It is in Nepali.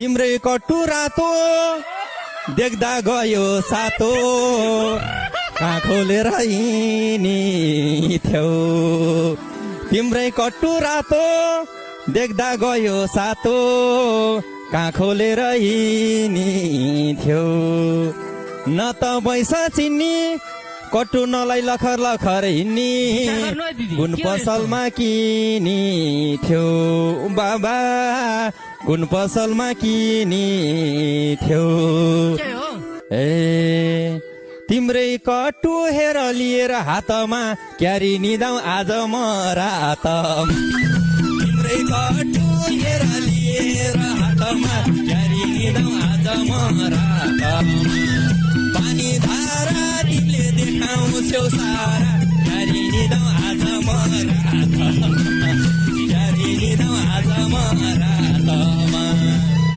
तिम्रै कट्टु रातो देख्दा गयो सातो कहाँ खोलेर हिँड्थ्यौ तिम्रै कट्टु रातो देख्दा गयो सातो कहाँ खोलेर हिँड्थ्यौ न त बैस चिन्नी कट्टु नलाई लखर लखर हिँड्नी गुण पसलमा किनिथ्यौ बाबा गुण पसलमा किनिथ्यौ ए तिम्रै कट्टु हेर लिएर हातमा क्यारी निदाउ आज म रात तिम्रै कट्टु हेर लिएर हातमा क्यारी निदाउ आज म रात पानी धारा तिमीले देखाउँछौ सारा क्यारी निदाउ आज म रात क्यारी निदाउ आज म रात